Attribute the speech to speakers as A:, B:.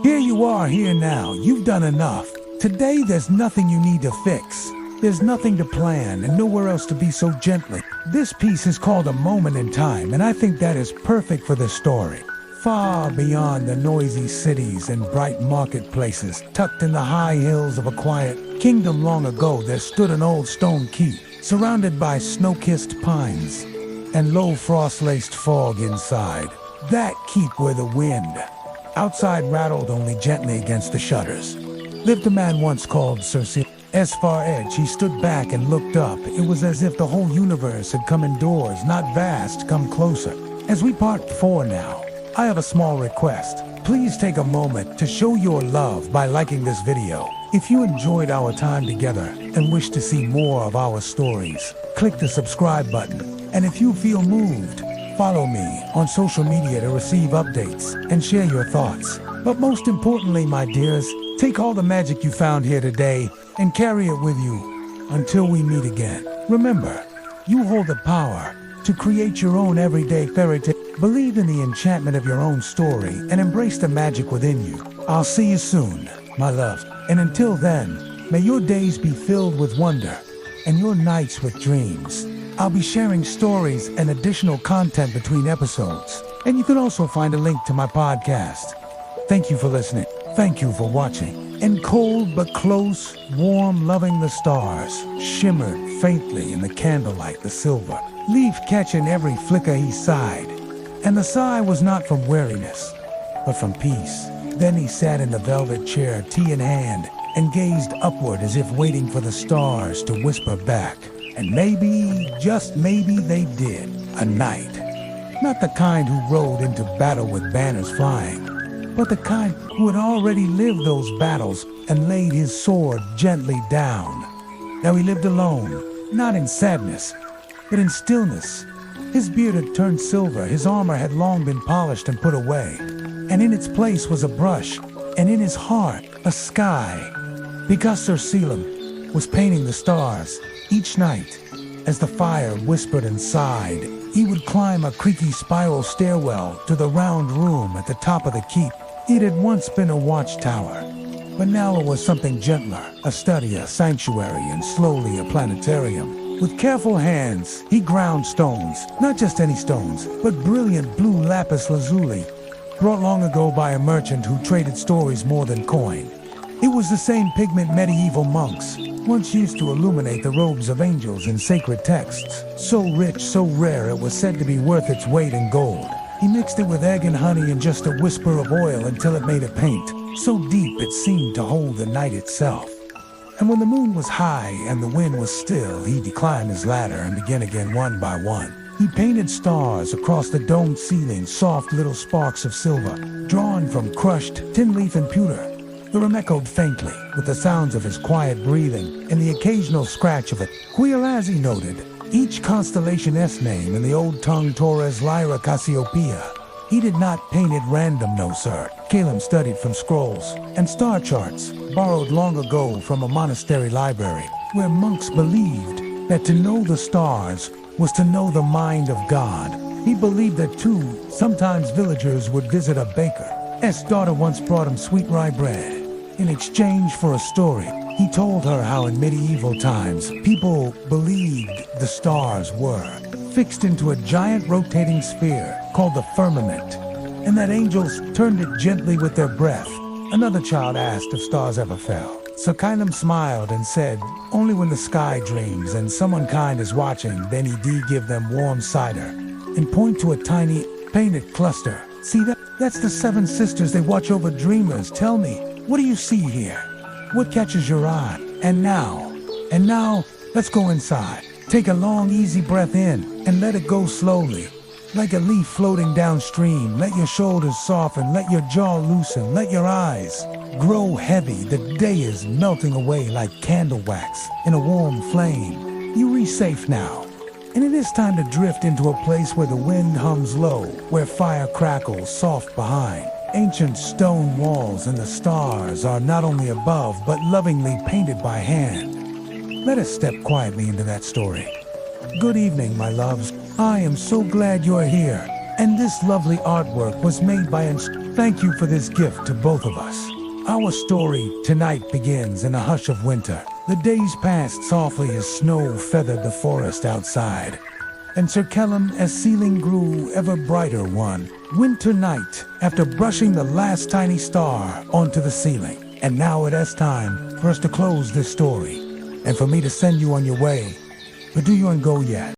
A: Here you are, here now. You've done enough. Today there's nothing you need to fix. There's nothing to plan and nowhere else to be so gently. This piece is called A Moment in Time, and I think that is perfect for this story. Far beyond the noisy cities and bright marketplaces, tucked in the high hills of a quiet kingdom long ago, there stood an old stone keep, surrounded by snow-kissed pines and low frost-laced fog inside. That keep where the wind outside rattled only gently against the shutters lived a man once called Sir C. As far edge, he stood back and looked up. It was as if the whole universe had come indoors, not vast, come closer. As we part 4 now, I have a small request. Please take a moment to show your love by liking this video. If you enjoyed our time together and wish to see more of our stories, click the subscribe button. And if you feel moved, follow me on social media to receive updates and share your thoughts. But most importantly, my dears, take all the magic you found here today and carry it with you until we meet again. Remember, you hold the power to create your own everyday fairy tale. Believe in the enchantment of your own story and embrace the magic within you. I'll see you soon, my love. And until then, may your days be filled with wonder and your nights with dreams. I'll be sharing stories and additional content between episodes. And you can also find a link to my podcast. Thank you for listening. Thank you for watching. And cold but close, warm, loving the stars shimmered faintly in the candlelight, the silver leaf catching every flicker he sighed. And the sigh was not from weariness, but from peace. Then he sat in the velvet chair, tea in hand, and gazed upward as if waiting for the stars to whisper back. And maybe, just maybe, they did. A knight. Not the kind who rode into battle with banners flying, but the kind who had already lived those battles and laid his sword gently down. Now he lived alone, not in sadness, but in stillness. His beard had turned silver, his armor had long been polished and put away, and in its place was a brush, and in his heart a sky. Because Sir Selim was painting the stars each night, as the fire whispered and sighed, he would climb a creaky spiral stairwell to the round room at the top of the keep. It had once been a watchtower, but now it was something gentler, a study, a sanctuary, and slowly a planetarium. With careful hands, he ground stones, not just any stones, but brilliant blue lapis lazuli, brought long ago by a merchant who traded stories more than coin. It was the same pigment medieval monks once used to illuminate the robes of angels in sacred texts. So rich, so rare, it was said to be worth its weight in gold. He mixed it with egg and honey and just a whisper of oil until it made a paint, so deep it seemed to hold the night itself. And when the moon was high and the wind was still, he'd climb his ladder and begin again one by one. He painted stars across the domed ceiling, soft little sparks of silver, drawn from crushed tin leaf and pewter. The room echoed faintly with the sounds of his quiet breathing and the occasional scratch of it. Quilazzi noted each constellation-S name in the old tongue Torres Lyra Cassiopeia. He did not paint at random, no sir. Caleb studied from scrolls and star charts, borrowed long ago from a monastery library, where monks believed that to know the stars was to know the mind of God. He believed that too, sometimes villagers would visit a baker's daughter once brought him sweet rye bread in exchange for a story. He told her how in medieval times, people believed the stars were fixed into a giant rotating sphere called the firmament, and that angels turned it gently with their breath. Another child asked if stars ever fell. So Kylum smiled and said, only when the sky dreams and someone kind is watching, then he give them warm cider, and point to a tiny painted cluster. See that? That's the 7 sisters they watch over dreamers. Tell me, what do you see here? What catches your eye? And now, let's go inside. Take a long, easy breath in and let it go slowly. Like a leaf floating downstream, let your shoulders soften, let your jaw loosen, let your eyes grow heavy. The day is melting away like candle wax in a warm flame. You're safe now, and it is time to drift into a place where the wind hums low, where fire crackles soft behind. Ancient stone walls and the stars are not only above, but lovingly painted by hand. Let us step quietly into that story. Good evening, my loves. I am so glad you're here, and this lovely artwork was made by Thank you for this gift to both of us. Our story tonight begins in a hush of winter. The days passed softly as snow feathered the forest outside. And Sir Kellum, as ceiling grew ever brighter one winter night, after brushing the last tiny star onto the ceiling. And now it is time for us to close this story, and for me to send you on your way. But do you go yet?